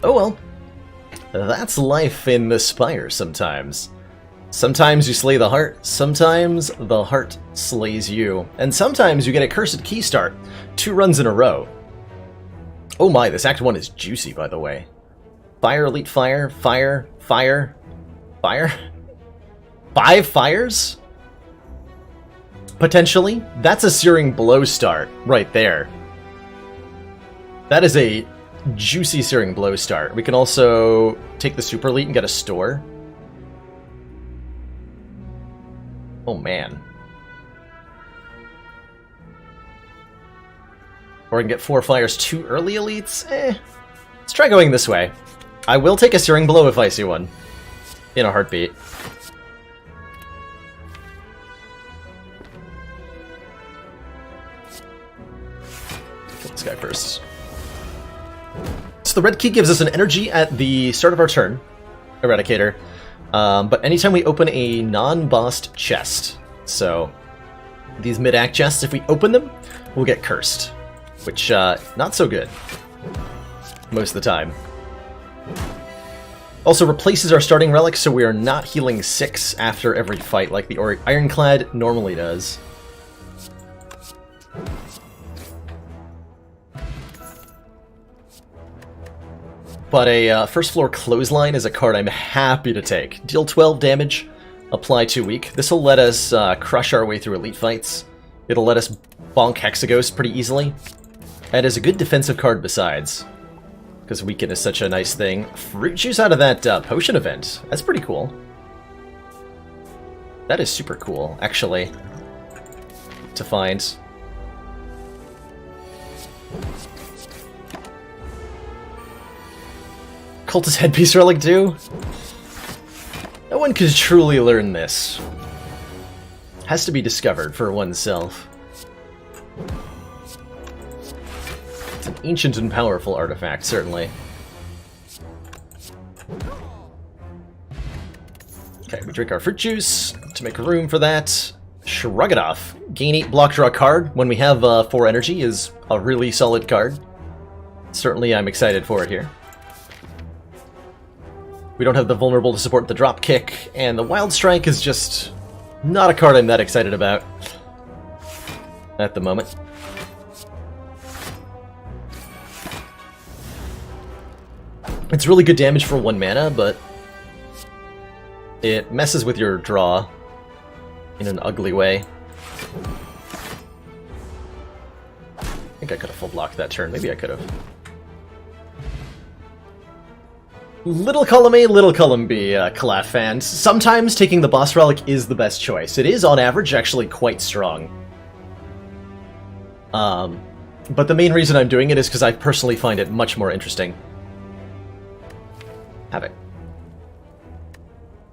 Oh well. That's life in the Spire sometimes. Sometimes you slay the heart, sometimes the heart slays you, and sometimes you get a cursed key start 2 runs in a row. Oh my, this Act 1 is juicy, by the way. Fire, Elite Fire, Fire, Fire, Fire? 5 fires? Potentially? That's a Searing Blow start, right there. That is a juicy Searing Blow start. We can also take the Super Elite and get a store. Oh man. Or we can get 4 fires too early elites? Let's try going this way. I will take a Searing Blow if I see one. In a heartbeat. Kill this guy first. So the red key gives us an energy at the start of our turn, Eradicator, but anytime we open a non-bossed chest, so these mid-act chests, if we open them, we'll get cursed, which, not so good, most of the time. Also replaces our starting relic, so we are not healing 6 after every fight like the Ironclad normally does. But a first floor clothesline is a card I'm happy to take. Deal 12 damage, apply 2 weak. This will let us crush our way through elite fights. It'll let us bonk Hexaghost pretty easily. And is a good defensive card besides. Because weaken is such a nice thing. Fruit juice out of that potion event. That's pretty cool. That is super cool, actually, to find. Cultist Headpiece Relic too? No one could truly learn this. Has to be discovered for oneself. It's an ancient and powerful artifact, certainly. Okay, we drink our fruit juice to make room for that. Shrug it off. Gain 8 block, draw a card when we have 4 energy is a really solid card. Certainly I'm excited for it here. We don't have the vulnerable to support the drop kick, and the Wild Strike is just not a card I'm that excited about at the moment. It's really good damage for 1 mana, but it messes with your draw in an ugly way. I think I could have full blocked that turn. Maybe I could have. Little column A, little column B, Calaf fans. Sometimes taking the boss relic is the best choice. It is, on average, actually quite strong. But the main reason I'm doing it is because I personally find it much more interesting. Havoc.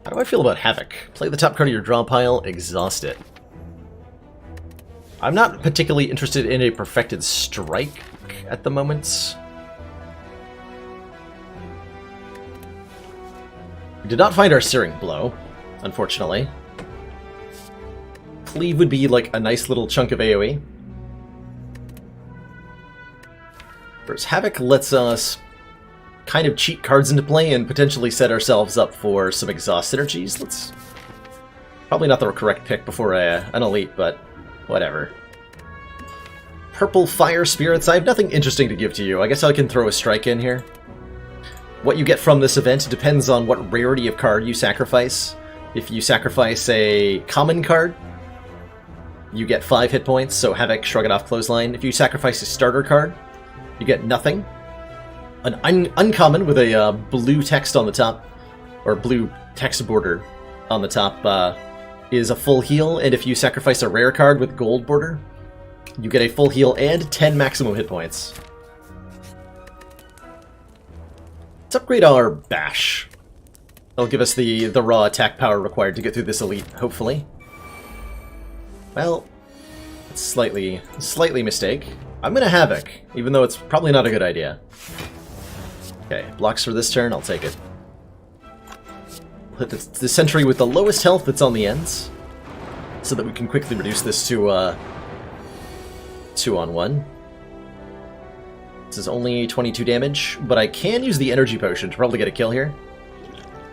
How do I feel about Havoc? Play the top card of your draw pile, exhaust it. I'm not particularly interested in a Perfected Strike at the moment. We did not find our Searing Blow, unfortunately. Cleave would be like a nice little chunk of AoE. Whereas Havoc lets us kind of cheat cards into play and potentially set ourselves up for some exhaust synergies. Let's... Probably not the correct pick before an elite, but whatever. Purple Fire Spirits. I have nothing interesting to give to you. I guess I can throw a strike in here. What you get from this event depends on what rarity of card you sacrifice. If you sacrifice a common card, you get 5 hit points, so Havoc, Shrug It Off, Clothesline. If you sacrifice a starter card, you get nothing. An uncommon with a blue text on the top, or blue text border on the top, is a full heal, and if you sacrifice a rare card with gold border, you get a full heal and 10 maximum hit points. Let's upgrade our Bash. That'll give us the raw attack power required to get through this elite, hopefully. Well, it's slightly mistake. I'm gonna Havoc, even though it's probably not a good idea. Okay, blocks for this turn, I'll take it. Hit the sentry with the lowest health that's on the ends, so that we can quickly reduce this to 2-on-1. This is only 22 damage, but I can use the energy potion to probably get a kill here.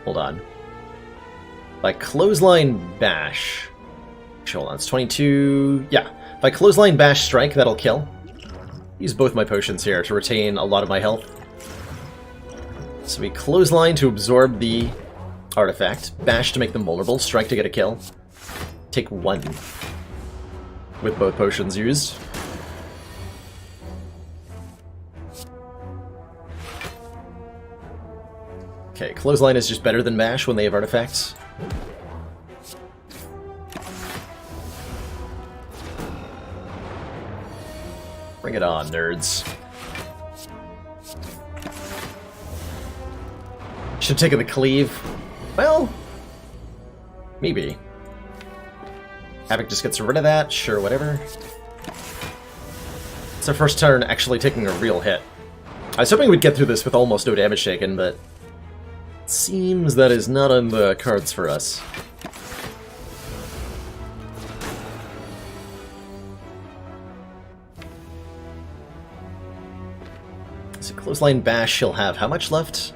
Hold on. If I clothesline bash... Hold on, it's 22... Yeah, if I clothesline bash strike, that'll kill. Use both my potions here to retain a lot of my health. So we clothesline to absorb the artifact, bash to make them vulnerable, strike to get a kill. Take 1 with both potions used. Okay, clothesline is just better than bash when they have artifacts. Bring it on, nerds. Should have taken the cleave. Well, maybe. Havoc just gets rid of that. Sure, whatever. It's our first turn actually taking a real hit. I was hoping we'd get through this with almost no damage taken, but it seems that is not on the cards for us. So clothesline bash, he'll have how much left?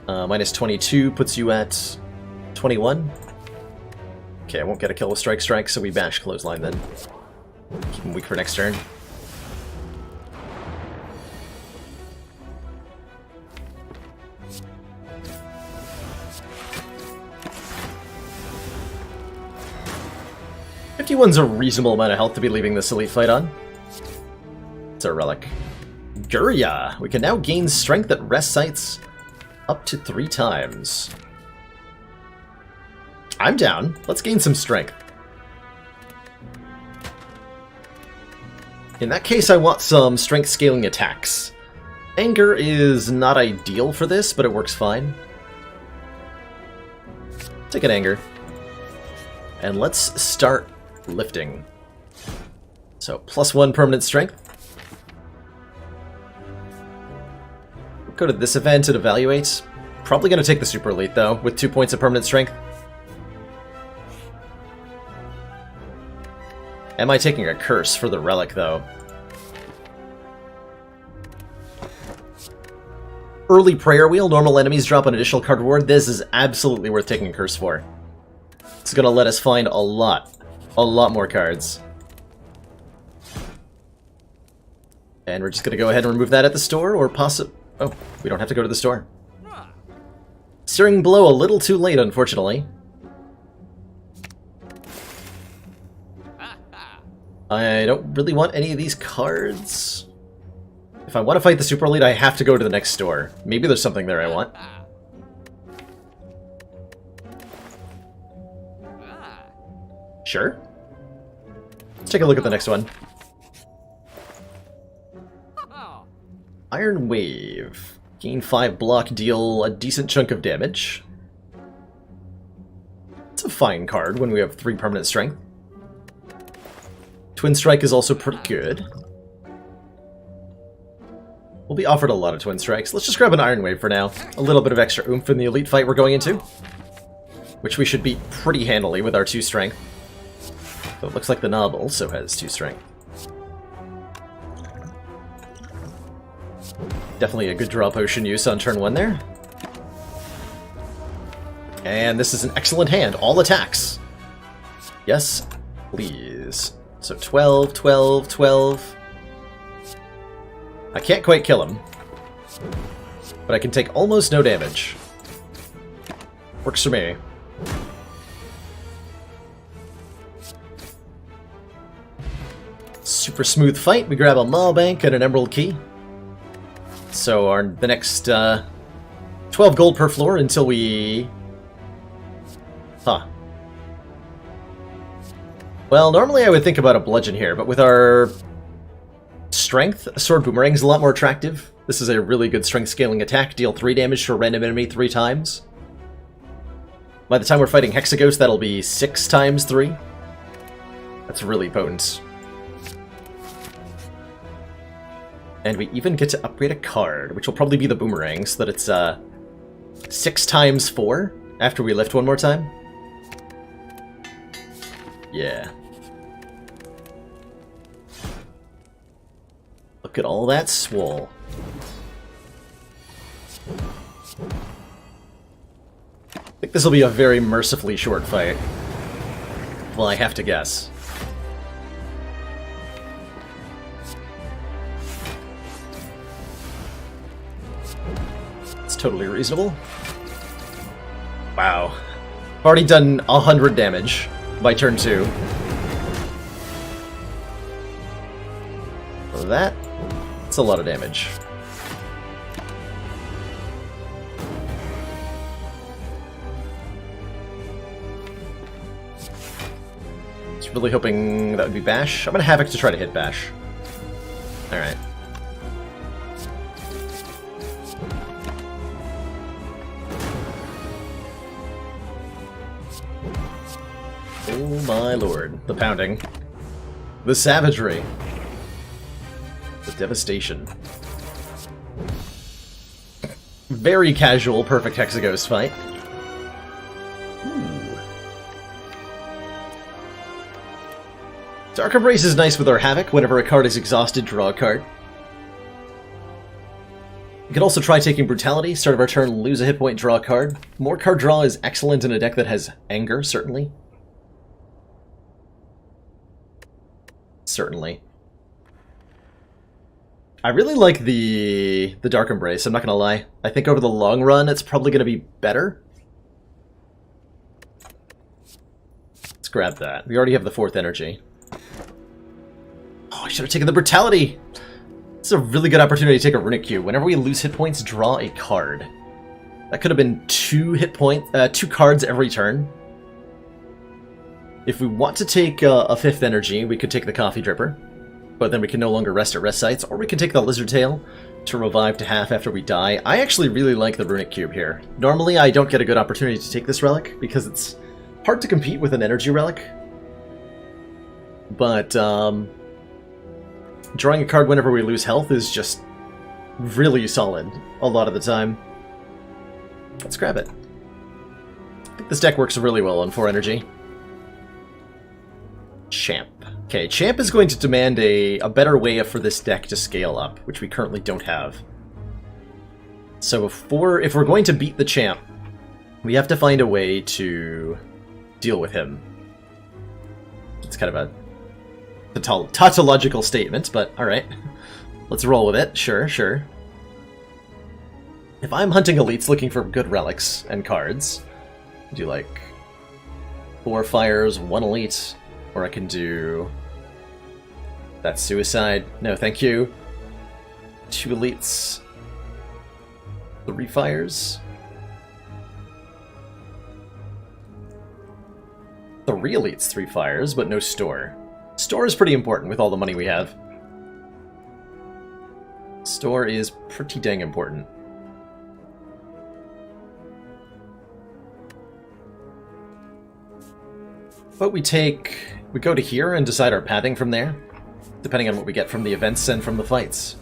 Minus 22 puts you at 21. Okay, I won't get a kill with strike, so we bash clothesline then. Keep him weak for next turn. "51's a reasonable amount of health to be leaving this elite fight on. It's a relic. Gurya! We can now gain strength at rest sites up to 3 times. I'm down. Let's gain some strength. In that case, I want some strength scaling attacks. Anger is not ideal for this, but it works fine. Take an anger. And let's start lifting. So, +1 permanent strength. Go to this event and evaluate. Probably going to take the super elite, though, with 2 points of permanent strength. Am I taking a curse for the relic, though? Early prayer wheel, normal enemies drop an additional card reward. This is absolutely worth taking a curse for. It's going to let us find a lot more cards. And we're just going to go ahead and remove that at the store, or possibly... Oh, we don't have to go to the store. Searing Blow a little too late, unfortunately. I don't really want any of these cards. If I want to fight the Super Elite, I have to go to the next store. Maybe there's something there I want. Sure. Let's take a look at the next one. Iron Wave. Gain 5 block, deal a decent chunk of damage. It's a fine card when we have 3 permanent strength. Twin Strike is also pretty good. We'll be offered a lot of Twin Strikes. Let's just grab an Iron Wave for now. A little bit of extra oomph in the elite fight we're going into, which we should beat pretty handily with our 2 strength. So it looks like the knob also has 2 strength. Definitely a good draw potion use on turn 1 there. And this is an excellent hand. All attacks. Yes, please. So 12, 12, 12. I can't quite kill him, but I can take almost no damage. Works for me. Super smooth fight. We grab a Maw Bank and an Emerald Key. So the next 12 gold per floor until we... Huh. Well, normally I would think about a bludgeon here, but with our strength, a sword boomerang is a lot more attractive. This is a really good strength scaling attack. Deal 3 damage to a random enemy 3 times. By the time we're fighting Hexaghost, that'll be 6 times 3. That's really potent. And we even get to upgrade a card, which will probably be the boomerang, so that it's 6 times 4 after we lift one more time. Yeah. Look at all that swole. I think this will be a very mercifully short fight. Well, I have to guess. It's totally reasonable. Wow. I've already done 100 damage by turn 2. That's a lot of damage. Just really hoping that would be Bash. I'm gonna Havoc to try to hit Bash. Alright. Oh my lord. The pounding. The savagery. The devastation. Very casual, perfect Hexaghost fight. Ooh. Dark Embrace is nice with our Havoc. Whenever a card is exhausted, draw a card. You can also try taking Brutality. Start of our turn, lose a hit point, draw a card. More card draw is excellent in a deck that has Anger, certainly. Certainly. I really like the Dark Embrace, I'm not gonna lie. I think over the long run, it's probably gonna be better. Let's grab that. We already have the 4th energy. Oh, I should have taken the Brutality! This is a really good opportunity to take a Runic Cube. Whenever we lose hit points, draw a card. That could have been 2 hit points, 2 cards every turn. If we want to take a 5th energy, we could take the Coffee Dripper. But then we can no longer rest at rest sites, or we can take the Lizard Tail to revive to half after we die. I actually really like the Runic Cube here. Normally I don't get a good opportunity to take this relic, because it's hard to compete with an energy relic. But, drawing a card whenever we lose health is just really solid a lot of the time. Let's grab it. I think this deck works really well on 4 energy. Champ. Okay, Champ is going to demand a better way for this deck to scale up, which we currently don't have. So if we're going to beat the Champ, we have to find a way to deal with him. It's kind of a tautological statement, but alright. Let's roll with it. Sure, sure. If I'm hunting elites looking for good relics and cards, I do like 4 fires, 1 elite, or I can do... That's suicide. No, thank you. 2 elites. 3 fires. 3 elites, 3 fires, but no store. Store is pretty important with all the money we have. Store is pretty dang important. But we go to here and decide our padding from there, depending on what we get from the events and from the fights.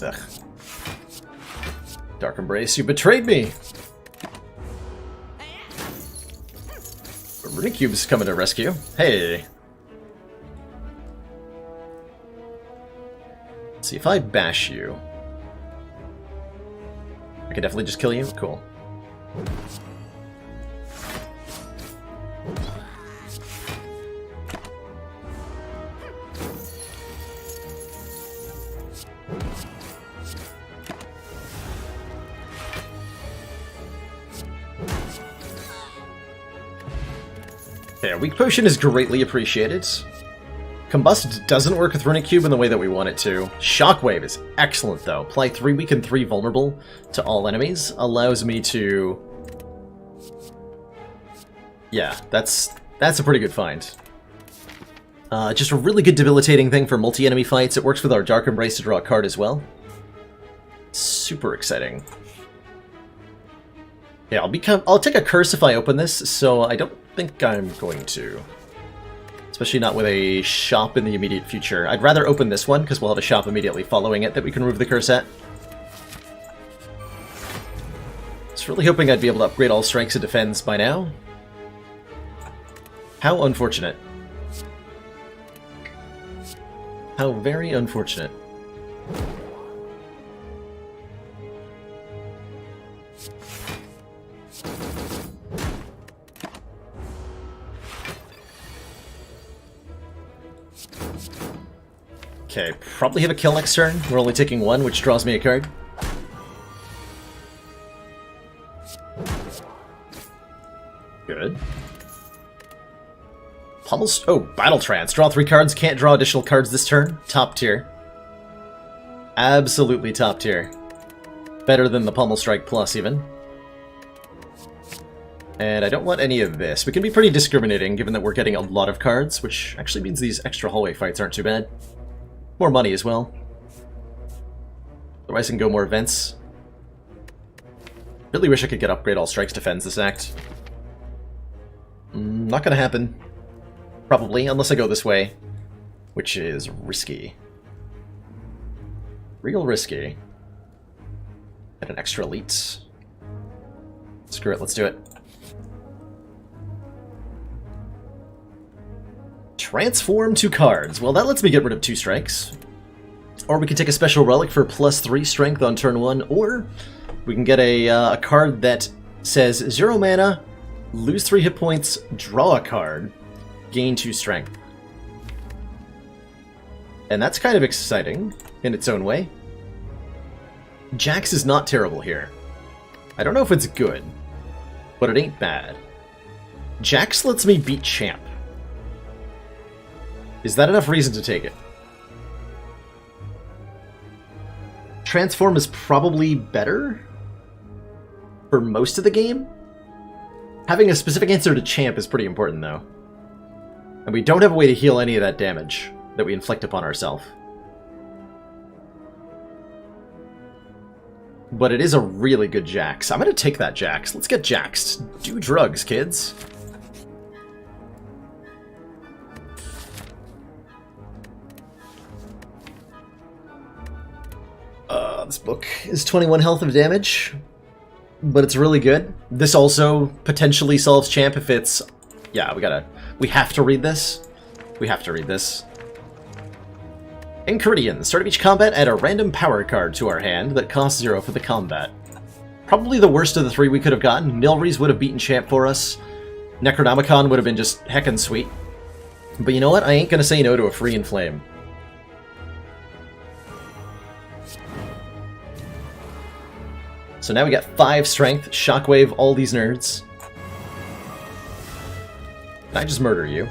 Ugh. Dark Embrace, you betrayed me! Runic Cube's coming to rescue. Hey! Let's see, if I bash you... I can definitely just kill you? Cool. Yeah, Weak Potion is greatly appreciated. Combust doesn't work with Runic Cube in the way that we want it to. Shockwave is excellent, though. Apply 3 weak and 3 vulnerable to all enemies. Allows me to... Yeah, that's a pretty good find. Just a really good debilitating thing for multi-enemy fights. It works with our Dark Embrace to draw a card as well. Super exciting. Yeah, I'll take a curse if I open this, so I don't think I'm going to. Especially not with a shop in the immediate future. I'd rather open this one, because we'll have a shop immediately following it that we can remove the curse at. Just really hoping I'd be able to upgrade all strengths and defense by now. How unfortunate. How very unfortunate. Okay, probably have a kill next turn. We're only taking one, which draws me a card. Good. Pummel's... Oh, Battle Trance. Draw 3 cards, can't draw additional cards this turn. Top tier. Absolutely top tier. Better than the Pummel Strike Plus, even. And I don't want any of this. We can be pretty discriminating, given that we're getting a lot of cards, which actually means these extra hallway fights aren't too bad. More money as well. Otherwise I can go more events. Really wish I could get Upgrade All Strikes Defends this act. Not gonna happen. Probably, unless I go this way. Which is risky. Real risky. Get an extra elite. Screw it, let's do it. Transform 2 cards. Well, that lets me get rid of 2 strikes. Or we can take a special relic for +3 strength on turn 1, or we can get a card that says 0 mana, lose 3 hit points, draw a card, gain 2 strength. And that's kind of exciting in its own way. Jax is not terrible here. I don't know if it's good, but it ain't bad. Jax lets me beat Champ. Is that enough reason to take it? Transform is probably better for most of the game. Having a specific answer to Champ is pretty important, though. And we don't have a way to heal any of that damage that we inflict upon ourselves. But it is a really good Jax. I'm going to take that Jax. Let's get Jaxed. Do drugs, kids. This book is 21 health of damage, but it's really good. This also potentially solves Champ if it's... Yeah, we have to read this. We have to read this. Enchiridion. Start of each combat, add a random power card to our hand that costs 0 for the combat. Probably the worst of the 3 we could have gotten. Nilries would have beaten Champ for us. Necronomicon would have been just heckin' sweet. But you know what? I ain't gonna say no to a free Inflame. So now we got 5 strength, shockwave all these nerds. Can I just murder you?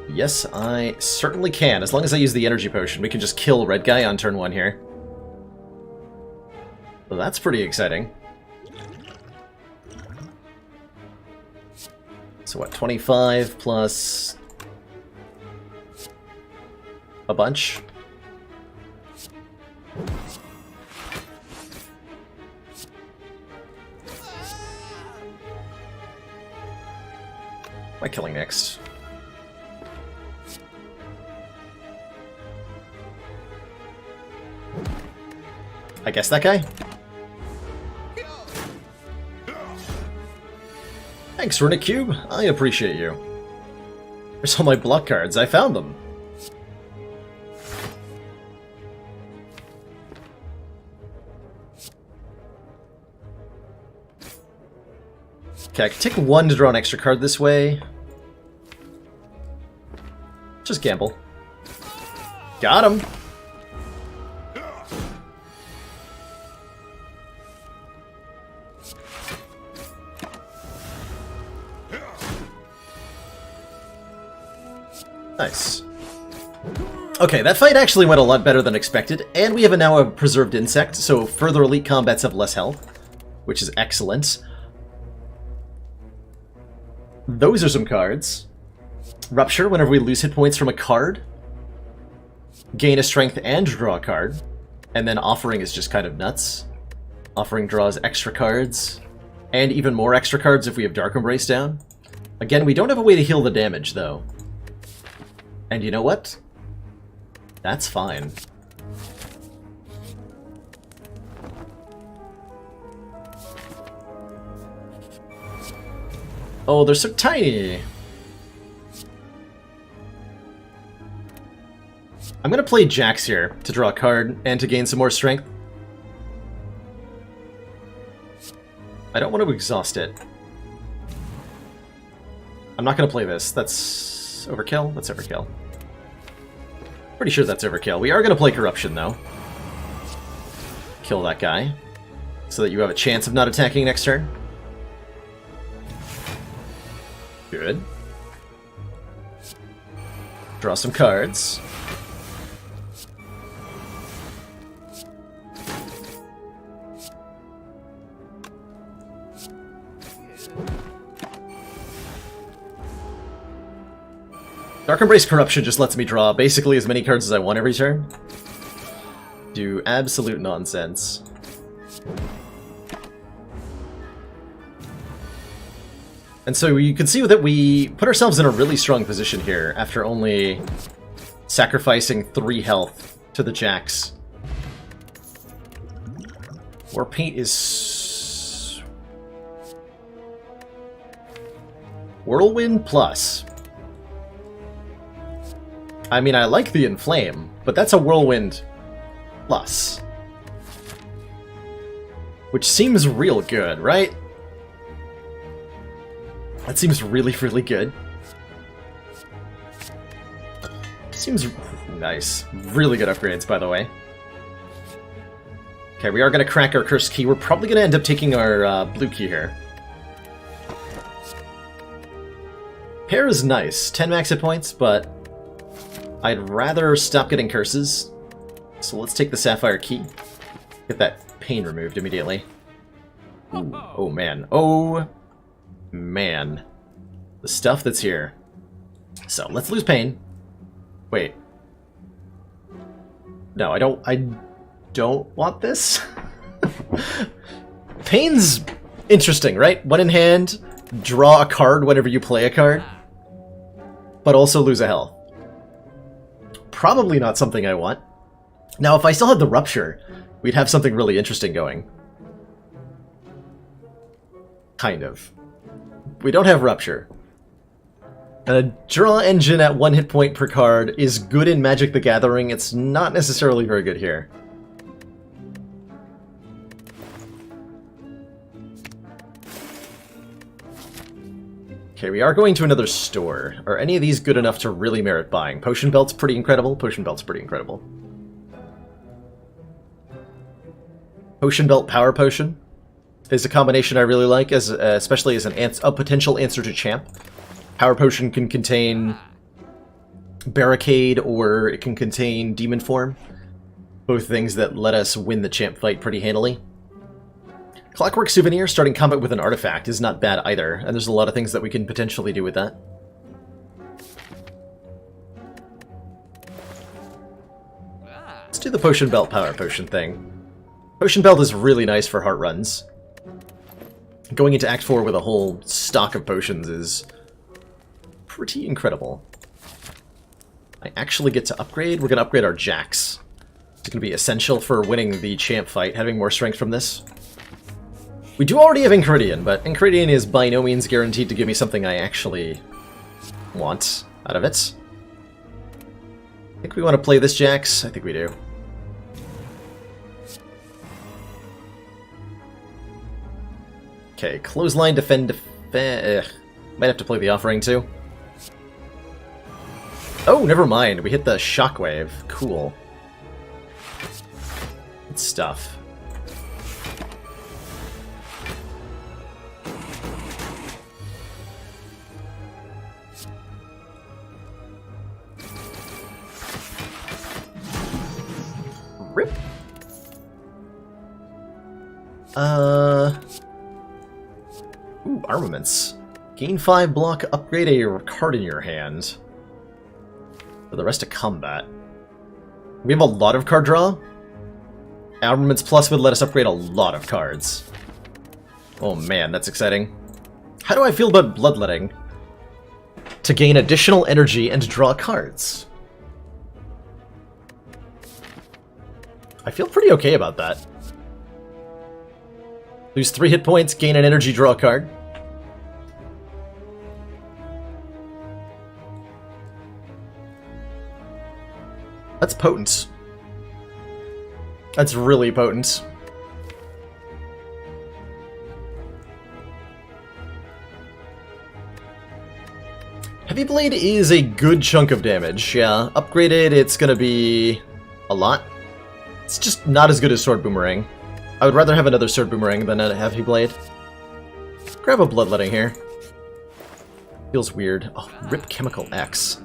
Yes, I certainly can. As long as I use the energy potion, we can just kill red guy on turn 1 here. Well, that's pretty exciting. So what, 25 plus... a bunch? What am I killing next? I guess that guy? Thanks, Runic Cube. I appreciate you. Where's all my block cards? I found them. Okay, I can take 1 to draw an extra card this way. Just gamble. Got him! Nice. Okay, that fight actually went a lot better than expected, and we have now a preserved insect, so further elite combats have less health, which is excellent. Those are some cards. Rupture, whenever we lose hit points from a card. Gain a strength and draw a card. And then Offering is just kind of nuts. Offering draws extra cards. And even more extra cards if we have Dark Embrace down. Again, we don't have a way to heal the damage, though. And you know what? That's fine. Oh, they're so tiny! I'm going to play Jax here to draw a card and to gain some more strength. I don't want to exhaust it. I'm not going to play this. That's overkill? That's overkill. Pretty sure that's overkill. We are going to play Corruption, though. Kill that guy, so that you have a chance of not attacking next turn. Good. Draw some cards. Dark Embrace Corruption just lets me draw basically as many cards as I want every turn. Do absolute nonsense. And so you can see that we put ourselves in a really strong position here after only sacrificing 3 health to the Jax. War Paint is... Whirlwind Plus. I mean, I like the Inflame, but that's a Whirlwind Plus. Which seems real good, right? That seems really, really good. Seems nice. Really good upgrades, by the way. Okay, we are going to crack our Cursed Key. We're probably going to end up taking our blue key here. Pair is nice. 10 max hit points, but I'd rather stop getting curses. So let's take the Sapphire Key. Get that pain removed immediately. Ooh, oh man. Oh man. The stuff that's here. So let's lose pain. Wait. No, I don't want this. Pain's interesting, right? One in hand, draw a card whenever you play a card, but also lose a health. Probably not something I want. Now, if I still had the Rupture, we'd have something really interesting going. Kind of. We don't have Rupture. A draw engine at 1 hit point per card is good in Magic the Gathering. It's not necessarily very good here. Okay, we are going to another store. Are any of these good enough to really merit buying? Potion Belt's pretty incredible. Potion Belt's pretty incredible. Potion Belt Power Potion is a combination I really like, as especially as a potential answer to Champ. Power Potion can contain Barricade, or it can contain Demon Form. Both things that let us win the Champ fight pretty handily. Clockwork Souvenir, starting combat with an artifact, is not bad either, and there's a lot of things that we can potentially do with that. Let's do the Potion Belt Power Potion thing. Potion Belt is really nice for heart runs. Going into Act 4 with a whole stock of potions is pretty incredible. I actually get to upgrade. We're going to upgrade our Jax. It's going to be essential for winning the Champ fight, having more strength from this. We do already have Enchiridion, but Enchiridion is by no means guaranteed to give me something I actually want out of it. I think we want to play this Jax. I think we do. Okay, Clothesline, Defend, might have to play the Offering too. Oh, never mind. We hit the Shockwave. Cool. Good stuff. Rip. Ooh, armaments. Gain 5 block, upgrade a card in your hand. For the rest of combat. We have a lot of card draw. Armaments Plus would let us upgrade a lot of cards. Oh man, that's exciting. How do I feel about Bloodletting? To gain additional energy and draw cards. I feel pretty okay about that. Lose 3 hit points, gain an energy, draw a card. That's potent. That's really potent. Heavy Blade is a good chunk of damage, yeah. Upgraded, it's gonna be a lot. It's just not as good as Sword Boomerang. I would rather have another Sword Boomerang than a Heavy Blade. Grab a Bloodletting here. Feels weird. Oh, Rip Chemical X.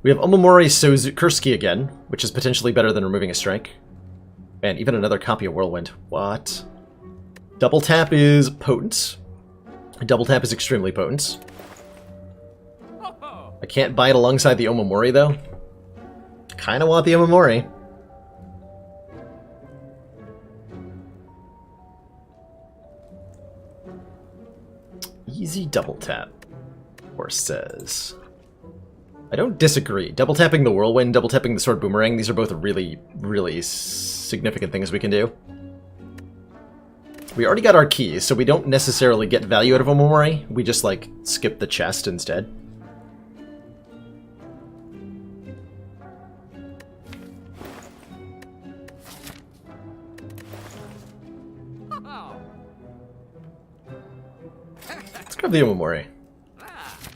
We have Omamori Kurski again, which is potentially better than removing a strike. And even another copy of Whirlwind. What? Double Tap is potent. Double Tap is extremely potent. I can't buy it alongside the Omamori, though. Kinda want the Omamori. Easy Double Tap, Horse says. I don't disagree. Double tapping the Whirlwind, double tapping the Sword Boomerang, these are both really, really significant things we can do. We already got our keys, so we don't necessarily get value out of Omamori. We just, like, skip the chest instead. Let's grab the Omamori.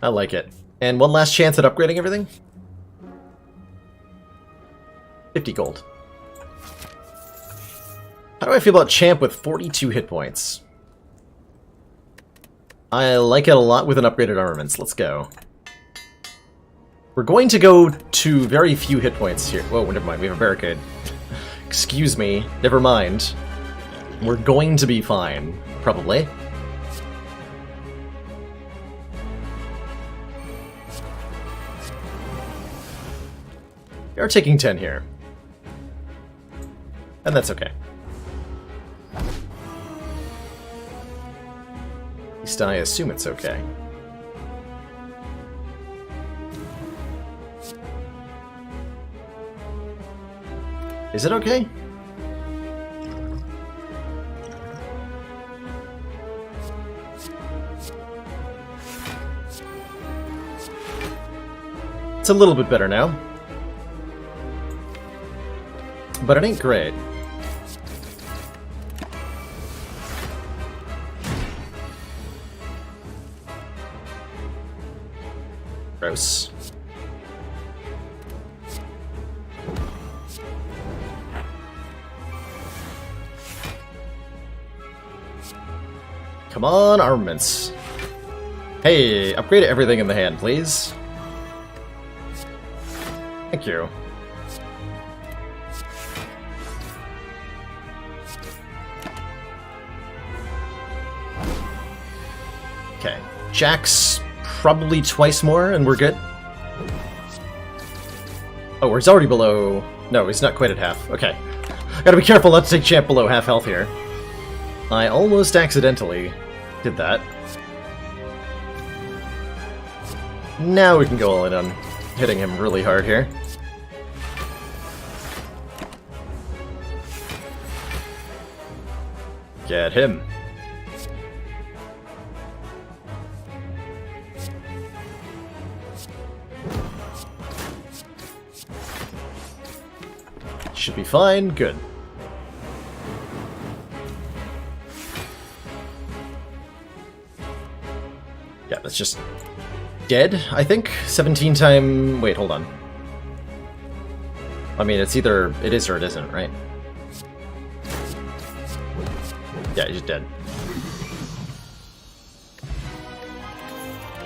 I like it. And one last chance at upgrading everything? 50 gold. How do I feel about Champ with 42 hit points? I like it a lot with an upgraded armaments. Let's go. We're going to go to very few hit points here. Whoa, never mind. We have a barricade. Excuse me. Never mind. We're going to be fine. Probably. We are taking 10 here. And that's okay. At least I assume it's okay. Is it okay? It's a little bit better now. But it ain't great. Gross. Come on, armaments. Hey, upgrade everything in the hand, please. Thank you. Okay, Jack's probably twice more, and we're good. Oh, he's already below... No, he's not quite at half. Okay. Gotta be careful not to take Champ below half health here. I almost accidentally did that. Now we can go all in on hitting him really hard here. Get him. Should be fine. Good. Yeah, that's just dead, I think. 17 time... Wait, hold on. I mean, it's either it is or it isn't, right? Yeah, he's dead.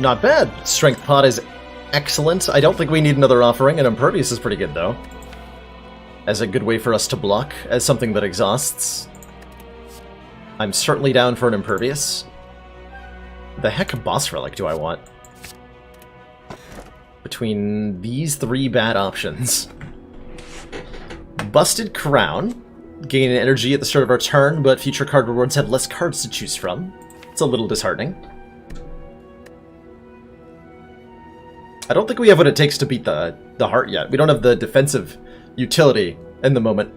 Not bad. Strength Pot is excellent. I don't think we need another offering, and Impervious is pretty good, though. As a good way for us to block, as something that exhausts. I'm certainly down for an Impervious. The heck boss relic do I want? Between these three bad options. Busted Crown. Gain energy at the start of our turn, but future card rewards have less cards to choose from. It's a little disheartening. I don't think we have what it takes to beat the heart yet. We don't have the defensive utility in the moment.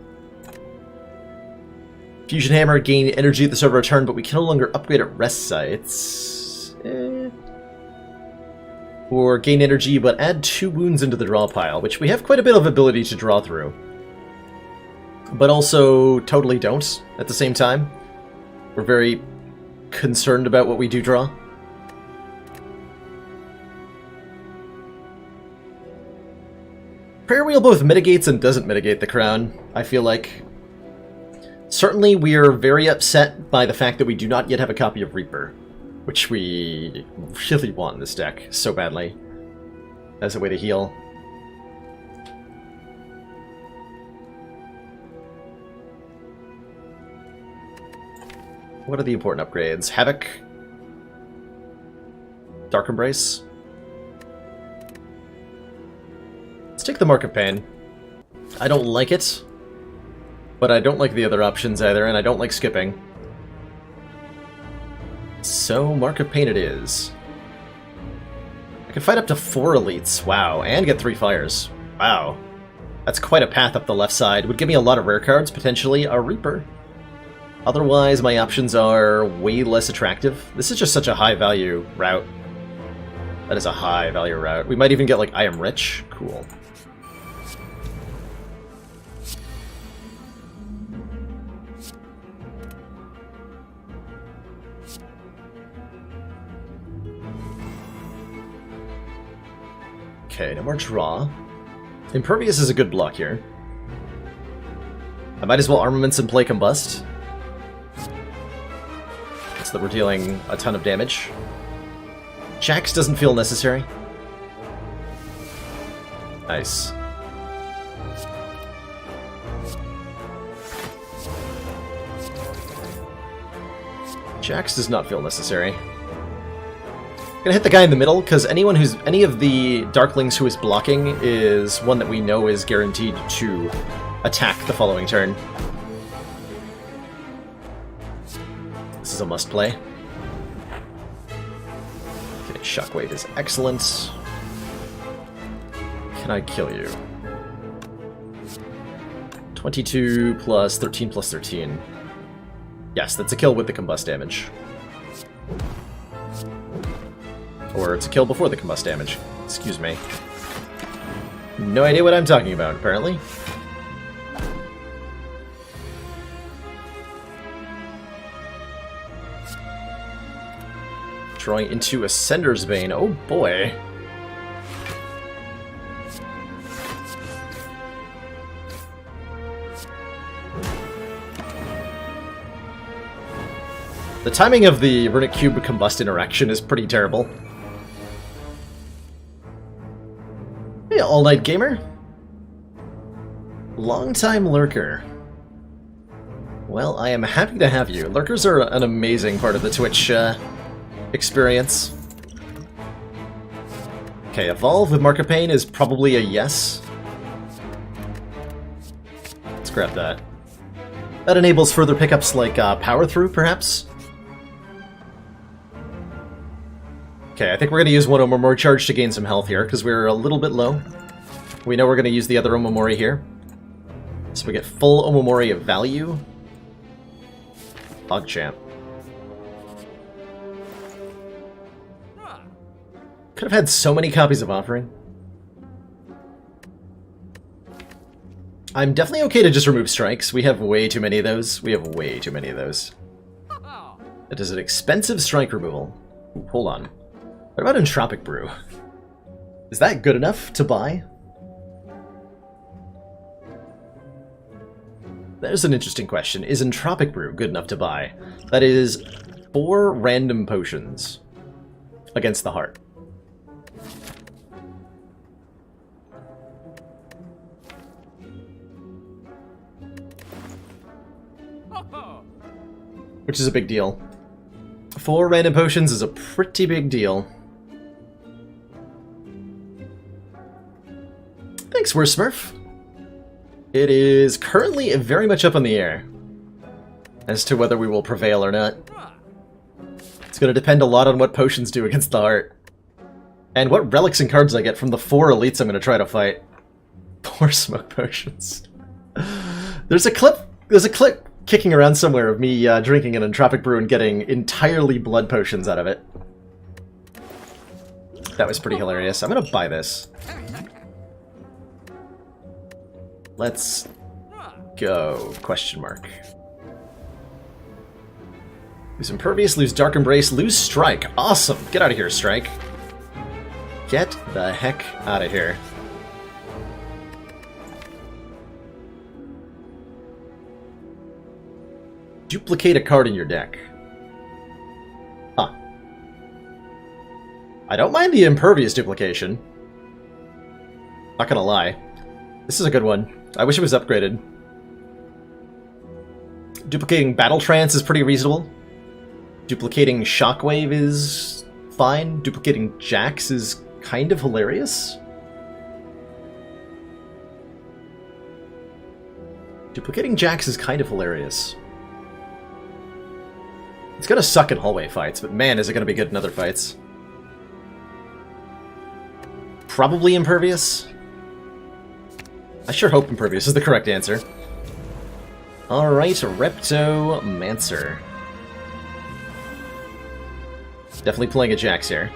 Fusion Hammer, gain energy at the start of our turn, but we can no longer upgrade at rest sites. Or gain energy, but add 2 wounds into the draw pile, which we have quite a bit of ability to draw through. But also totally don't at the same time. We're very concerned about what we do draw. Prayer Wheel both mitigates and doesn't mitigate the crown, I feel like. Certainly we are very upset by the fact that we do not yet have a copy of Reaper, which we really want in this deck so badly as a way to heal. What are the important upgrades? Havoc? Dark Embrace? Let's take the Mark of Pain. I don't like it, but I don't like the other options either, and I don't like skipping. So, Mark of Pain it is. I can fight up to 4 elites, wow, and get 3 fires. Wow. That's quite a path up the left side. Would give me a lot of rare cards, potentially a Reaper. Otherwise, my options are way less attractive. This is just such a high-value route. That is a high-value route. We might even get, like, I Am Rich. Cool. Okay, no more draw. Impervious is a good block here. I might as well Armaments and play Combust, so that we're dealing a ton of damage. Jax doesn't feel necessary. Nice. Jax does not feel necessary. Gonna hit the guy in the middle, because any of the Darklings who is blocking is one that we know is guaranteed to attack the following turn. This is a must play. Okay, Shockwave is excellent. Can I kill you? 22 plus 13 plus 13. Yes, that's a kill with the combust damage. Or it's a kill before the combust damage. Excuse me. No idea what I'm talking about, apparently. Drawing into Ascender's Bane. Oh boy. The timing of the Runic Cube Combust interaction is pretty terrible. Hey, All-Night Gamer. Long-time lurker. Well, I am happy to have you. Lurkers are an amazing part of the Twitch experience. Okay, Evolve with Mark of Pain is probably a yes. Let's grab that. That enables further pickups like Power Through, perhaps? Okay, I think we're going to use one Omamori charge to gain some health here, because we're a little bit low. We know we're going to use the other Omamori here. So we get full Omamori of value. PogChamp. Could have had so many copies of Offering. I'm definitely okay to just remove strikes. We have way too many of those. We have way too many of those. It is an expensive strike removal. Ooh, hold on. What about Entropic Brew? Is that good enough to buy? There's an interesting question. Is Entropic Brew good enough to buy? That is 4 random potions against the heart. Which is a big deal. 4 random potions is a pretty big deal. Thanks, Worst Smurf. It is currently very much up in the air as to whether we will prevail or not. It's going to depend a lot on what potions do against the heart. And what relics and cards I get from the 4 elites I'm going to try to fight. 4 smoke potions. There's a clip kicking around somewhere of me drinking an Entropic Brew and getting entirely blood potions out of it. That was pretty hilarious. I'm gonna buy this. Let's go. Question mark. Lose Impervious, lose Dark Embrace, lose Strike. Awesome! Get out of here, Strike. Get the heck out of here. Duplicate a card in your deck. Huh. I don't mind the Impervious duplication. Not gonna lie. This is a good one. I wish it was upgraded. Duplicating Battle Trance is pretty reasonable. Duplicating Shockwave is fine. Duplicating Jax is kind of hilarious. Duplicating Jax is kind of hilarious. It's gonna suck in hallway fights, but man, is it gonna be good in other fights. Probably Impervious. I sure hope Impervious is the correct answer. Alright, Reptomancer. Definitely playing a Jax here.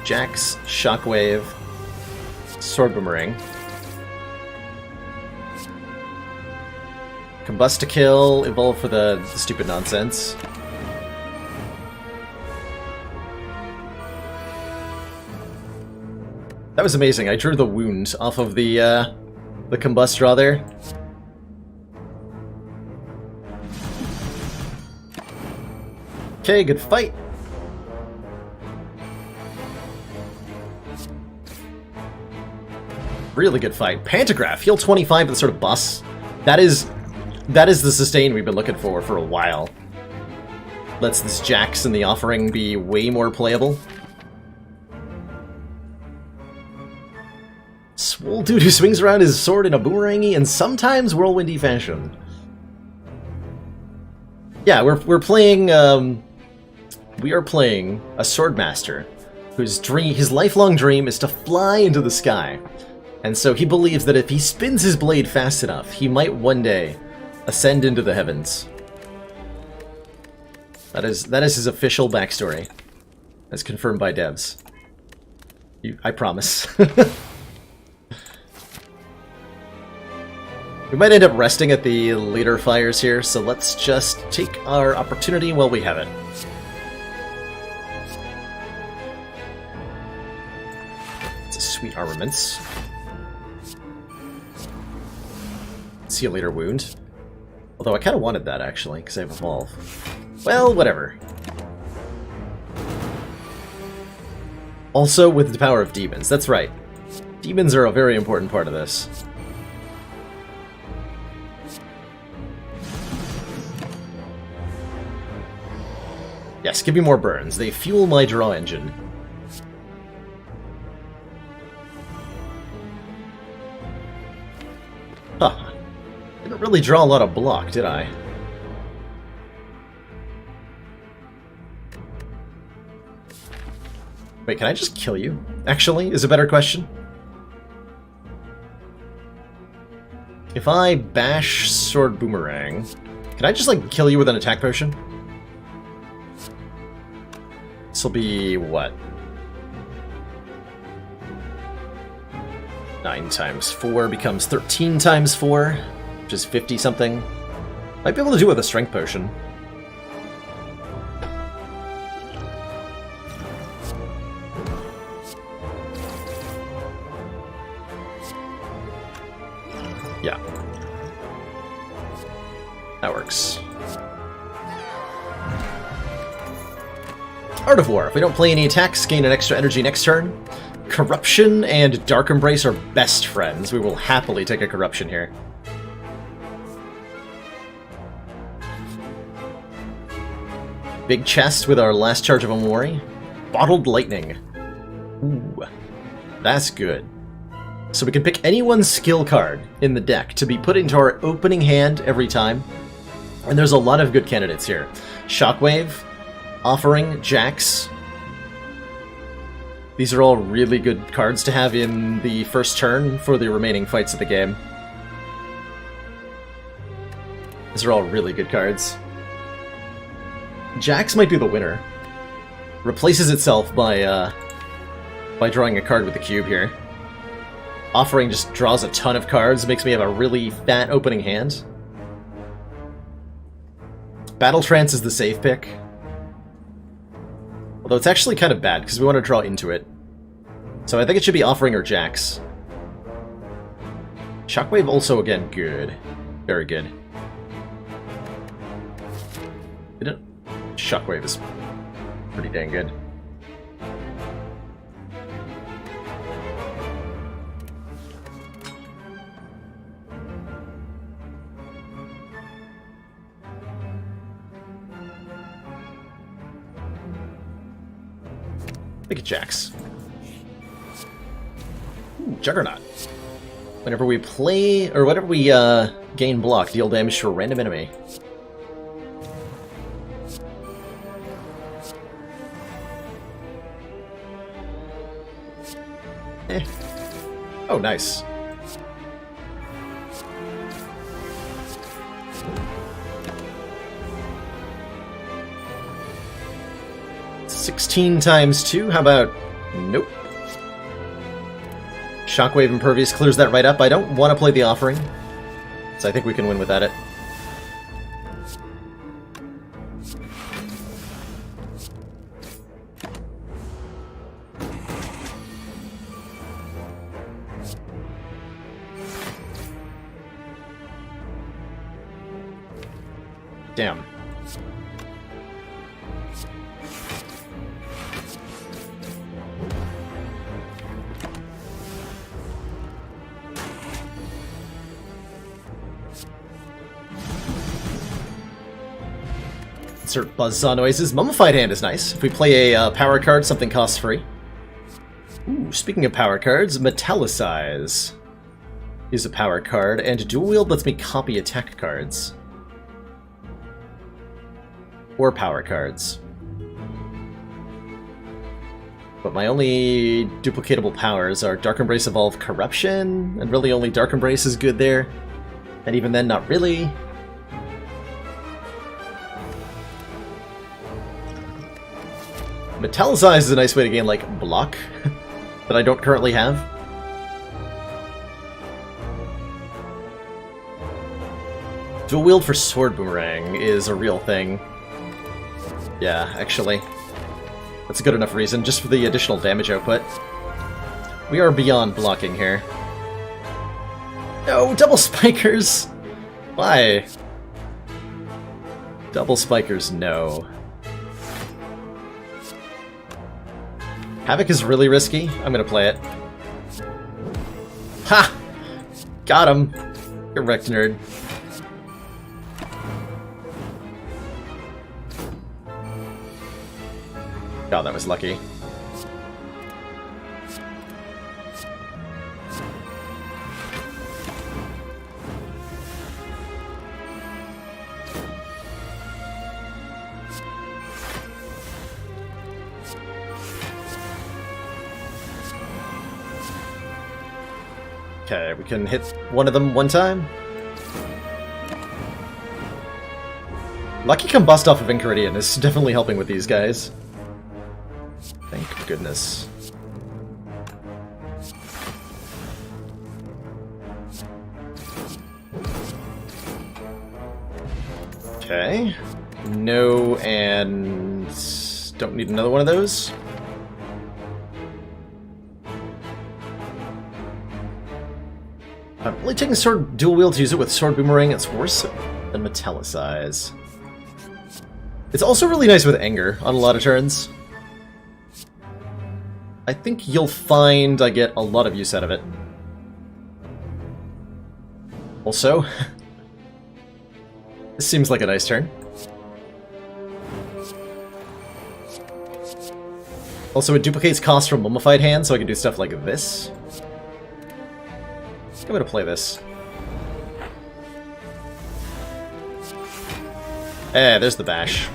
Jax, Shockwave, Sword Boomerang. Combust to kill, evolve for the stupid nonsense. That was amazing. I drew the wound off of the Combust draw there. Okay, good fight. Really good fight. Pantograph, heal 25 with sort of bus. That is the sustain we've been looking for a while. Lets this Jax in the offering be way more playable. Swole dude who swings around his sword in a boomerangy and sometimes whirlwindy fashion. Yeah, we're playing. We are playing a swordmaster his lifelong dream is to fly into the sky, and so he believes that if he spins his blade fast enough, he might one day ascend into the heavens. That is his official backstory, as confirmed by devs. I promise. We might end up resting at the later fires here, so let's just take our opportunity while we have it. It's a sweet armaments. See you later, wound. Although I kind of wanted that, actually, because I have Evolve. Well, whatever. Also, with the power of demons. That's right. Demons are a very important part of this. Yes, give me more burns. They fuel my draw engine. Huh. Didn't really draw a lot of block, did I? Wait, can I just kill you? Actually, is a better question. If I bash Sword Boomerang, can I just, like, kill you with an attack potion? This will be, what? 9 times 4 becomes 13 times 4, which is 50-something. Might be able to do it with a strength potion. Yeah. That works. Art of War. If we don't play any attacks, gain an extra energy next turn. Corruption and Dark Embrace are best friends. We will happily take a Corruption here. Big chest with our last charge of Omori. Bottled Lightning. Ooh, that's good. So we can pick any one skill card in the deck to be put into our opening hand every time. And there's a lot of good candidates here. Shockwave, Offering, Jax. These are all really good cards to have in the first turn for the remaining fights of the game. These are all really good cards. Jax might be the winner. replaces itself by drawing a card with the cube here. Offering just draws a ton of cards, makes me have a really fat opening hand. Battle Trance is the safe pick. Although it's actually kind of bad, because we want to draw into it. So I think it should be Offering or Jax. Shockwave also, again, good. Very good. Shockwave is pretty dang good. Look at Jax. Ooh, Juggernaut. Whenever we play, or whenever we gain block, deal damage to a random enemy. Oh, nice. (16 × 2). How about... Nope. Shockwave Impervious clears that right up. I don't want to play the Offering, so I think we can win without it. Damn. Insert buzzsaw noises. Mummified Hand is nice. If we play a power card, something costs free. Ooh, speaking of power cards, Metallicize is a power card, and Dual Wield lets me copy attack cards. Or power cards. But my only duplicatable powers are Dark Embrace, Evolve, Corruption, and really only Dark Embrace is good there. And even then, not really. Metallicize is a nice way to gain, like, block that I don't currently have. Dual Wield for Sword Boomerang is a real thing. Yeah, actually. That's a good enough reason, just for the additional damage output. We are beyond blocking here. No, double spikers! Why? Double spikers, no. Havoc is really risky. I'm gonna play it. Ha! Got him! You're wrecked, nerd. God, that was lucky. Okay, we can hit one of them one time. Lucky Combust off of Enchiridion is definitely helping with these guys. Thank goodness. Okay. No, and don't need another one of those. I'm really taking Sword Dual Wield to use it with Sword Boomerang. It's worse than Metallicize. It's also really nice with Anger on a lot of turns. I think you'll find I get a lot of use out of it. Also, this seems like a nice turn. Also, it duplicates costs from Mummified Hand, so I can do stuff like this. I'm gonna play this. There's the bash.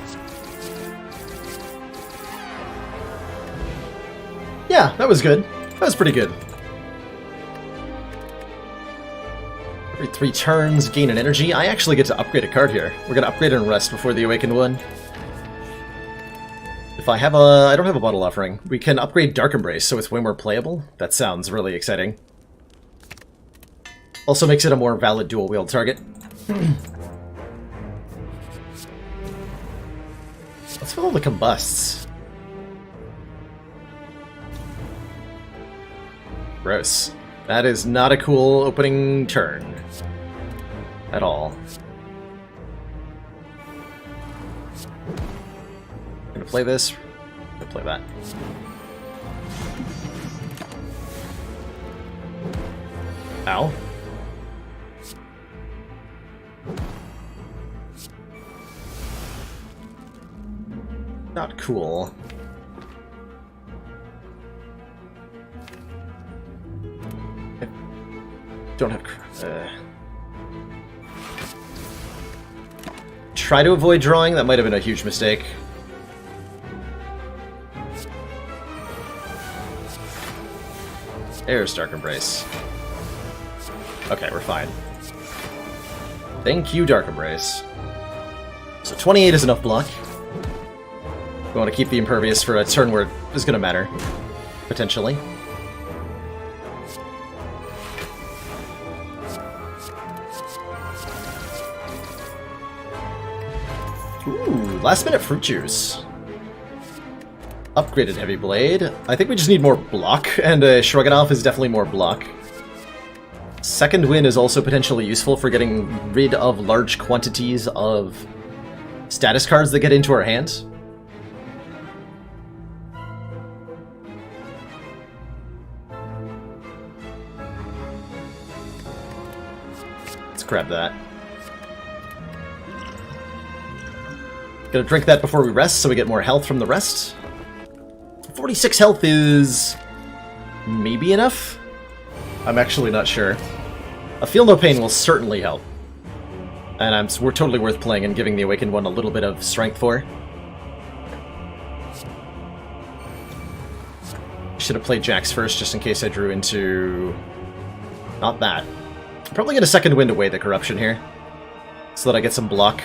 Yeah, that was good. That was pretty good. Every 3 turns, gain an energy. I actually get to upgrade a card here. We're gonna upgrade and rest before the Awakened one. If I have a... I don't have a bottle offering. We can upgrade Dark Embrace, so it's way more playable. That sounds really exciting. Also makes it a more valid dual-wield target. Let's fill all the combusts. Gross. That is not a cool opening turn. At all. Gonna play this. Gonna play that. Ow. Not cool. I don't have... Try to avoid drawing? That might have been a huge mistake. There's Dark Embrace. Okay, we're fine. Thank you, Dark Embrace. So 28 is enough block. We want to keep the Impervious for a turn where it is going to matter. Potentially. Ooh, last minute fruit juice. Upgraded Heavy Blade. I think we just need more block, and Shrug It Off is definitely more block. Second Wind is also potentially useful for getting rid of large quantities of status cards that get into our hand. Let's grab that. Gonna drink that before we rest so we get more health from the rest. 46 health is maybe enough? I'm actually not sure. A Feel No Pain will certainly help. And we're totally worth playing and giving the Awakened One a little bit of strength for. Should have played Jax first just in case I drew into... Not that. Probably gonna Second Wind away the Corruption here. So that I get some block.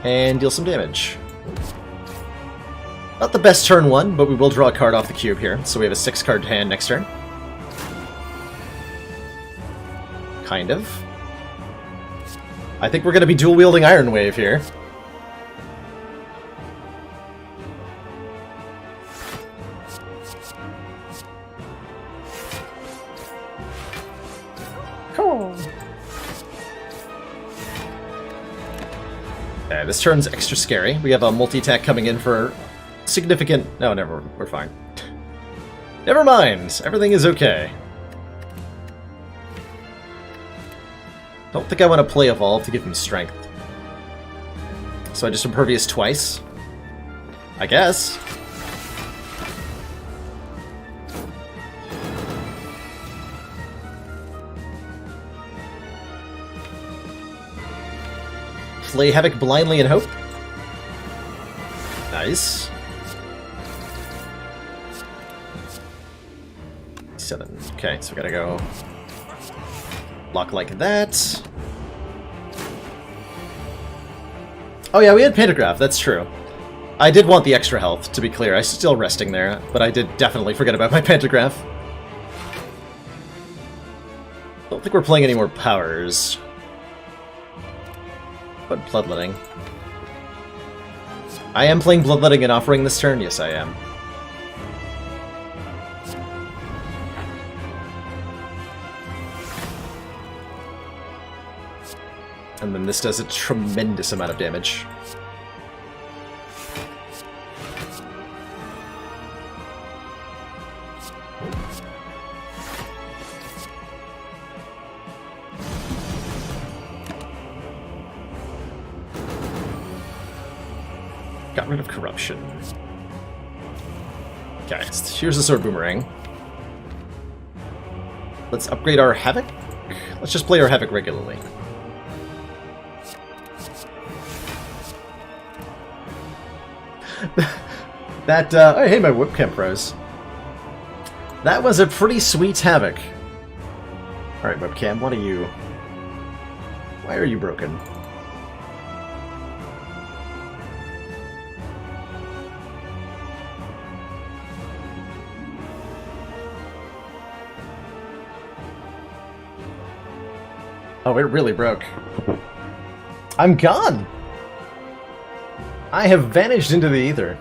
And deal some damage. Not the best turn one, but we will draw a card off the cube here, so we have a 6-card hand next turn. Kind of. I think we're going to be dual-wielding Iron Wave here. Cool. Okay, this turn's extra scary. We have a multi-attack coming in for significant... No, never. We're fine. Never mind. Everything is okay. Don't think I want to play Evolve to give him strength. So I just Impervious twice. I guess. Play Havoc blindly and hope. Nice. 7. Okay, so we gotta go block like that. Oh yeah, we had Pantograph, that's true. I did want the extra health, to be clear. I'm still resting there, but I did definitely forget about my Pantograph. Don't think we're playing any more powers. But Bloodletting. I am playing Bloodletting and Offering this turn? Yes, I am. And then this does a tremendous amount of damage. Got rid of Corruption. Okay, here's the Sword Boomerang. Let's upgrade our Havoc. Let's just play our Havoc regularly. That, oh, hey, my webcam froze. That was a pretty sweet Havoc. Alright, webcam, what are you... Why are you broken? Oh, it really broke. I'm gone! I have vanished into the ether.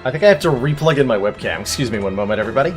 I think I have to replug in my webcam. Excuse me one moment, everybody.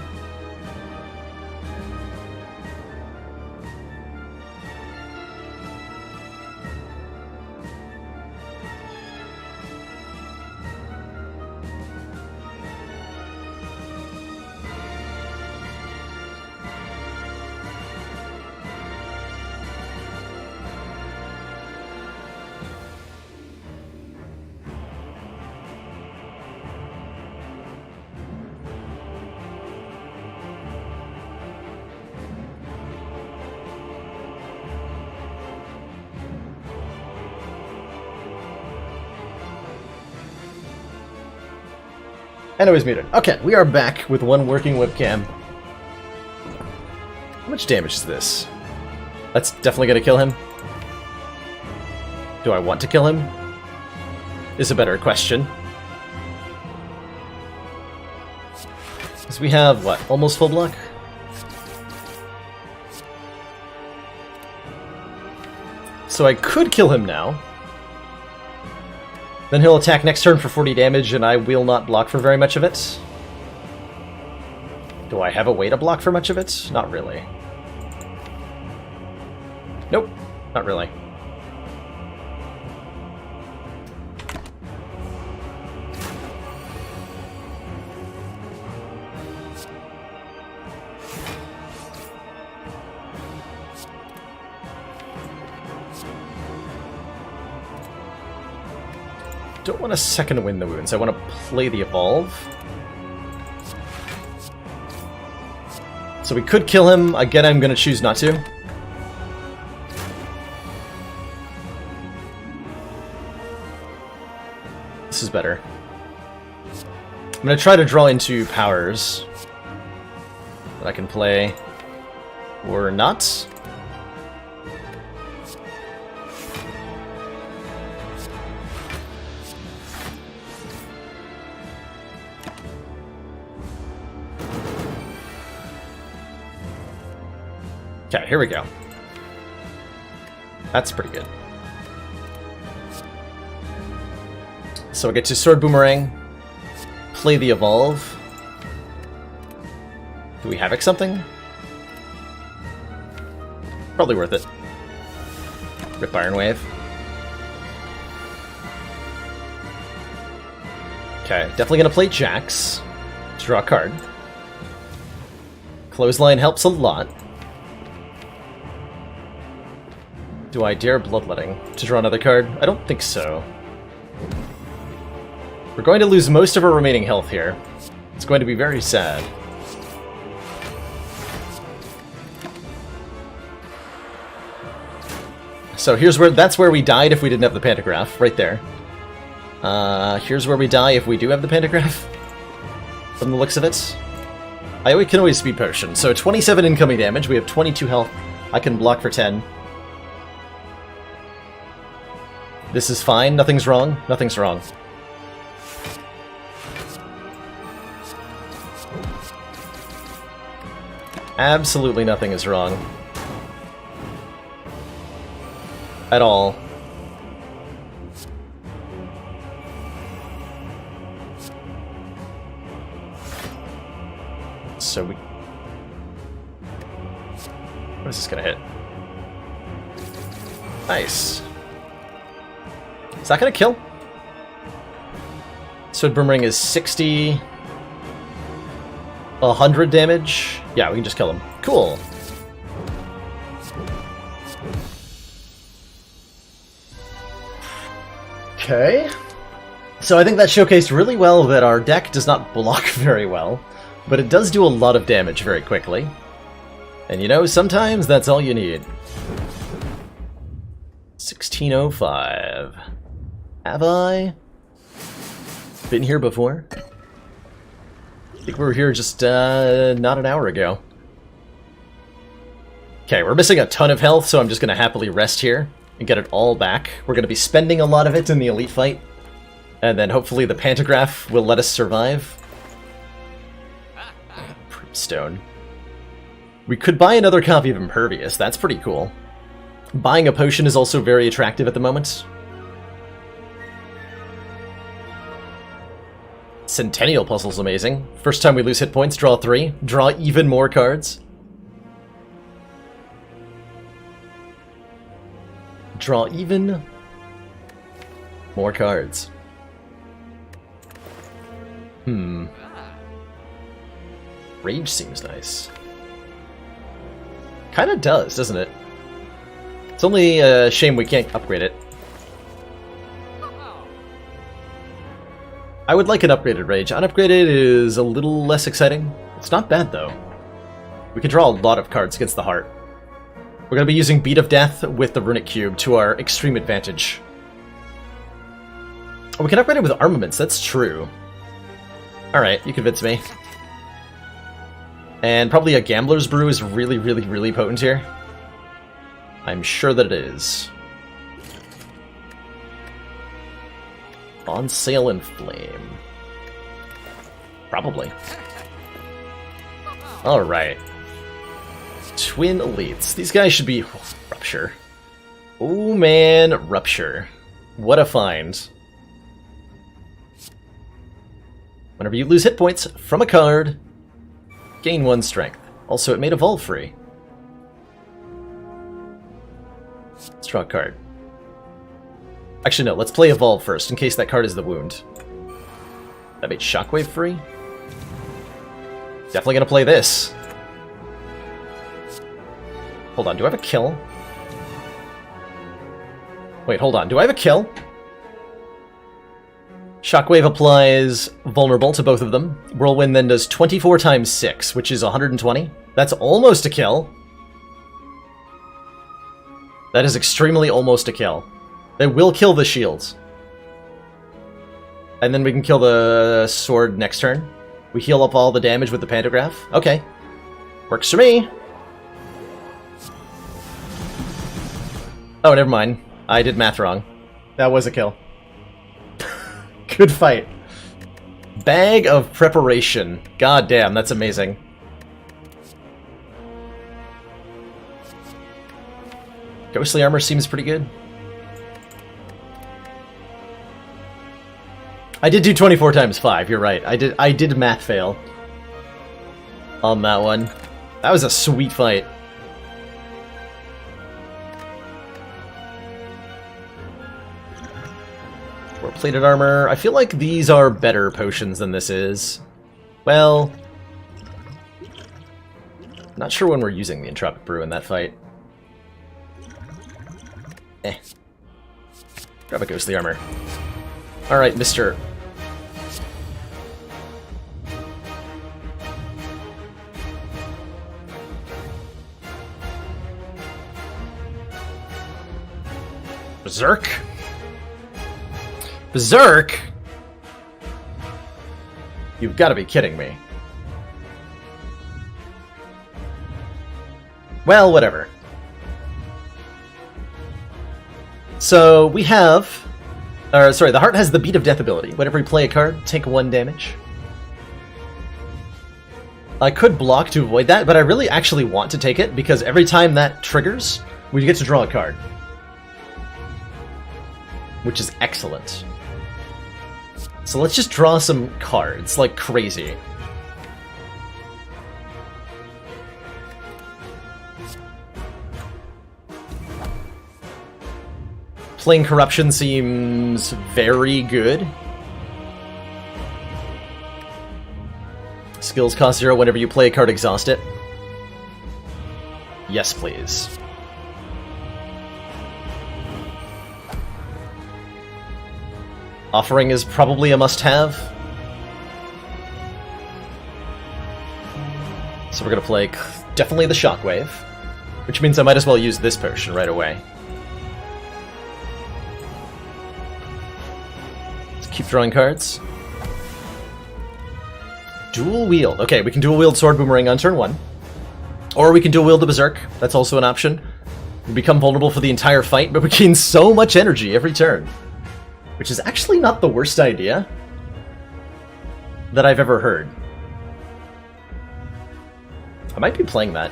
And it was muted. Okay, we are back with one working webcam. How much damage is this? That's definitely gonna kill him. Do I want to kill him? Is a better question. Because we have, what, almost full block? So I could kill him now. Then he'll attack next turn for 40 damage, and I will not block for very much of it. Do I have a way to block for much of it? Not really. Nope, not really. Don't want to second win the wounds. I want to play the evolve. So we could kill him. Again, I'm going to choose not to. This is better. I'm going to try to draw into powers that I can play or not. Okay, here we go. That's pretty good. So I get to Sword Boomerang, play the Evolve. Do we Havoc something? Probably worth it. Rip Iron Wave. Okay, definitely gonna play Jax to draw a card. Clothesline helps a lot. Do I dare Bloodletting to draw another card? I don't think so. We're going to lose most of our remaining health here. It's going to be very sad. So that's where we died if we didn't have the Pantograph, right there. Here's where we die if we do have the Pantograph, from the looks of it. I can always Speed Potion. So 27 incoming damage, we have 22 health. I can block for 10. This is fine, nothing's wrong, nothing's wrong. Absolutely nothing is wrong. At all. So we... What is this gonna hit? Nice. Is that gonna kill? Sword Boomerang is 60... 100 damage? Yeah, we can just kill him. Cool. Okay. So I think that showcased really well that our deck does not block very well, but it does do a lot of damage very quickly. And you know, sometimes that's all you need. 1605. Have I been here before? I think we were here just not an hour ago. Okay, we're missing a ton of health, so I'm just going to happily rest here. and get it all back. We're going to be spending a lot of it in the elite fight, and then hopefully the pantograph will let us survive. Stone. We could buy another copy of Impervious. That's pretty cool. Buying a potion is also very attractive at the moment. Centennial Puzzle's amazing. First time we lose hit points, draw 3. Draw even more cards. Draw even more cards. Rage seems nice. Kinda does, doesn't it? It's only a shame we can't upgrade it. I would like an upgraded Rage. Unupgraded is a little less exciting. It's not bad, though. We can draw a lot of cards against the heart. We're going to be using Beat of Death with the Runic Cube to our extreme advantage. Oh, we can upgrade it with armaments. That's true. Alright, you convince me. And probably a Gambler's Brew is really, really, really potent here. I'm sure that it is. On Sale in Flame. Probably. Alright. Twin Elites. These guys should be... Rupture. Oh man, Rupture. What a find. Whenever you lose hit points from a card, gain 1 strength. Also, it made Evolve free. Let's draw a card. Actually, no, let's play Evolve first, in case that card is the wound. That made Shockwave free? Definitely gonna play this. Hold on, do I have a kill? Wait, hold on, do I have a kill? Shockwave applies Vulnerable to both of them. Whirlwind then does 24 times 6, which is 120. That's almost a kill. That is extremely almost a kill. They will kill the shields. And then we can kill the sword next turn. We heal up all the damage with the pantograph. Okay. Works for me. Oh, never mind. I did math wrong. That was a kill. Good fight. Bag of Preparation. God damn, that's amazing. Ghostly Armor seems pretty good. I did do 24 times 5, you're right. I did math fail on that one. That was a sweet fight. Plated Armor. I feel like these are better potions than this is. Well, not sure when we're using the Entropic Brew in that fight. Grab a Ghostly Armor. Alright, Mr. Berserk? Berserk? You've got to be kidding me. Well, whatever. So, we have... sorry, the heart has the Beat of Death ability. Whenever you play a card, take 1 damage. I could block to avoid that, but I really actually want to take it, because every time that triggers, we get to draw a card. Which is excellent. So let's just draw some cards, like crazy. Playing Corruption seems very good. Skills cost 0 whenever you play a card, exhaust it. Yes, please. Offering is probably a must-have. So we're gonna play definitely the Shockwave, which means I might as well use this potion right away. Let's keep drawing cards. Dual wield. Okay, we can dual wield Sword Boomerang on turn 1. Or we can dual wield the Berserk. That's also an option. We become vulnerable for the entire fight, but we gain so much energy every turn. Which is actually not the worst idea that I've ever heard. I might be playing that.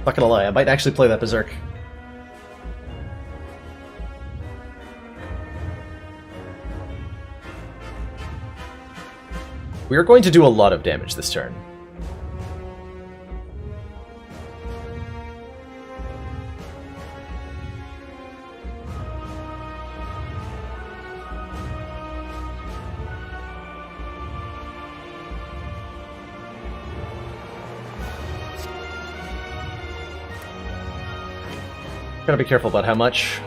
Not gonna lie, I might actually play that Berserk. We are going to do a lot of damage this turn. Gotta be careful about how much.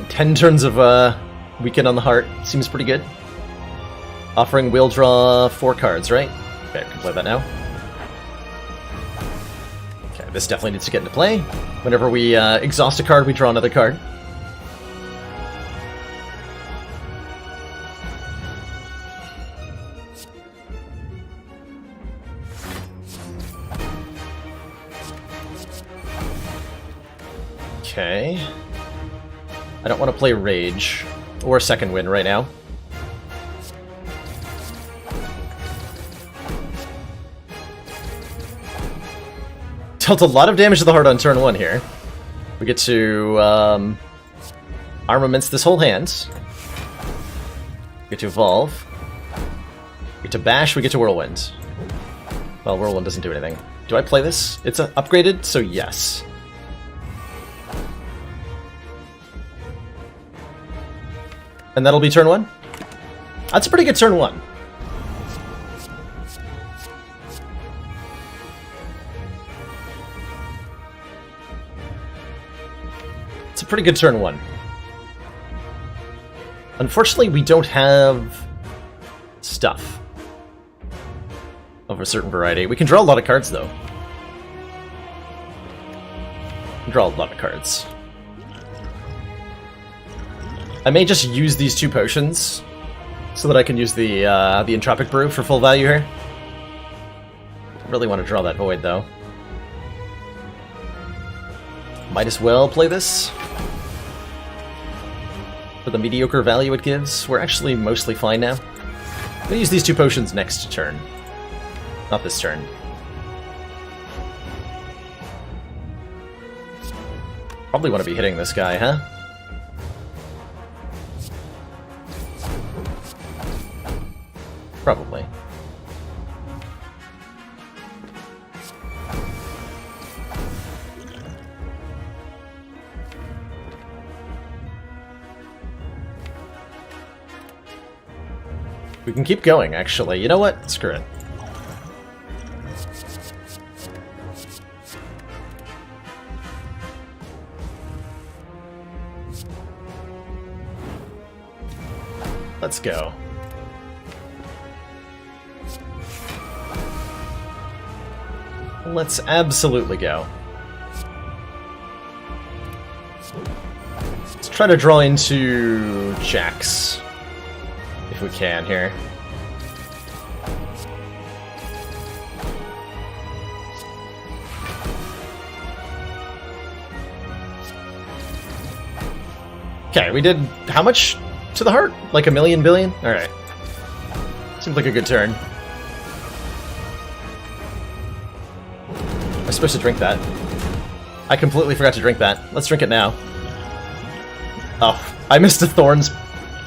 10 turns of Weekend on the Heart seems pretty good. Offering will draw 4 cards, right? Okay, I can play that now. Okay, this definitely needs to get into play. Whenever we exhaust a card, we draw another card. Okay. I don't want to play Rage or Second Wind right now. Dealt a lot of damage to the heart on turn 1 here. We get to armaments this whole hand. We get to evolve. We get to bash, we get to whirlwind. Well, whirlwind doesn't do anything. Do I play this? It's upgraded, so yes. And that'll be turn 1? That's a pretty good turn 1. It's a pretty good turn 1. Unfortunately, we don't have stuff of a certain variety. We can draw a lot of cards, though. We can draw a lot of cards. I may just use these 2 potions so that I can use the Entropic Brew for full value here. I really want to draw that Void, though. Might as well play this. For the mediocre value it gives, we're actually mostly fine now. I'm going to use these 2 potions next turn. Not this turn. Probably want to be hitting this guy, huh? Probably. We can keep going, actually. You know what? Screw it. Let's go. Let's absolutely go. Let's try to draw into jacks, if we can here. Okay, we did how much to the heart? Like 1,000,000 billion? Alright. Seems like a good turn. I'm supposed to drink that. I completely forgot to drink that. Let's drink it now. Oh, I missed the Thorns.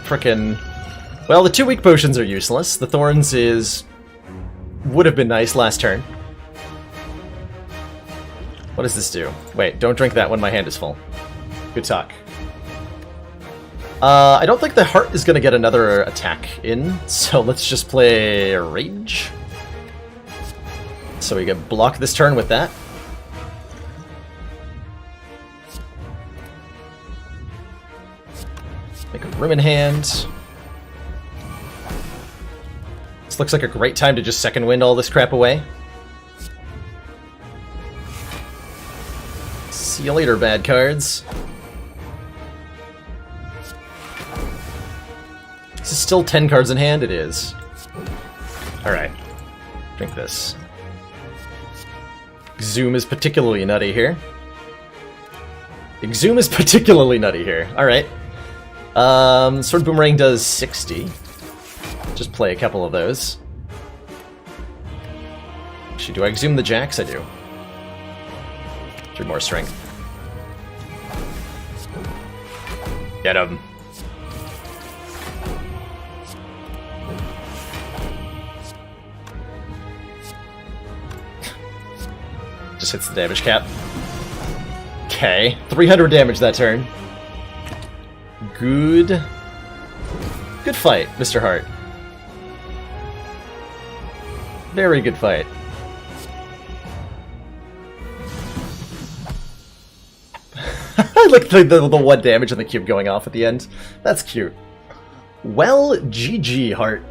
Frickin'. Well, the 2 weak potions are useless. The Thorns would have been nice last turn. What does this do? Wait, don't drink that when my hand is full. Good talk. I don't think the heart is going to get another attack in, so let's just play Rage. So we can block this turn with that. Make a room in hand. This looks like a great time to just second wind all this crap away. See you later, bad cards. Is this still 10 cards in hand? It is. Alright. Drink this. Exhume is particularly nutty here. Exhume is particularly nutty here. Alright. Sword Boomerang does 60. Just play a couple of those. Actually, do I exhume the jacks? I do. 3 more strength. Get him. Just hits the damage cap. Okay. 300 damage that turn. Good. Good fight, Mr. Hart. Very good fight. I like the 1 damage and the cube going off at the end. That's cute. Well, GG, Hart.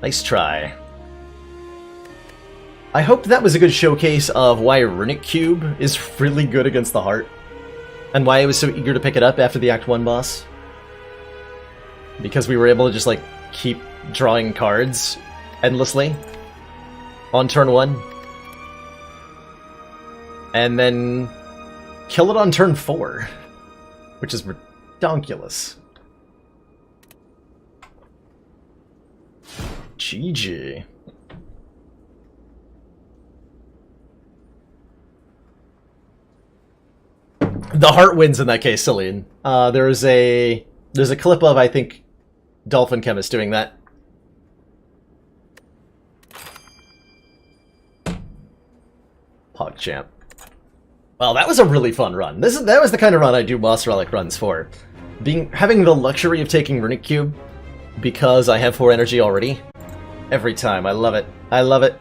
Nice try. I hope that was a good showcase of why Runic Cube is really good against the Heart. And why I was so eager to pick it up after the Act 1 boss. Because we were able to just, like, keep drawing cards endlessly on turn 1. And then kill it on turn 4. Which is redonkulous. GG. The Heart wins in that case, Celine. There's a clip of, I think, Dolphin Chemist doing that. PogChamp. Well, that was a really fun run. That was the kind of run I do boss relic runs for. Having the luxury of taking Runic Cube because I have 4 energy already. Every time. I love it. I love it.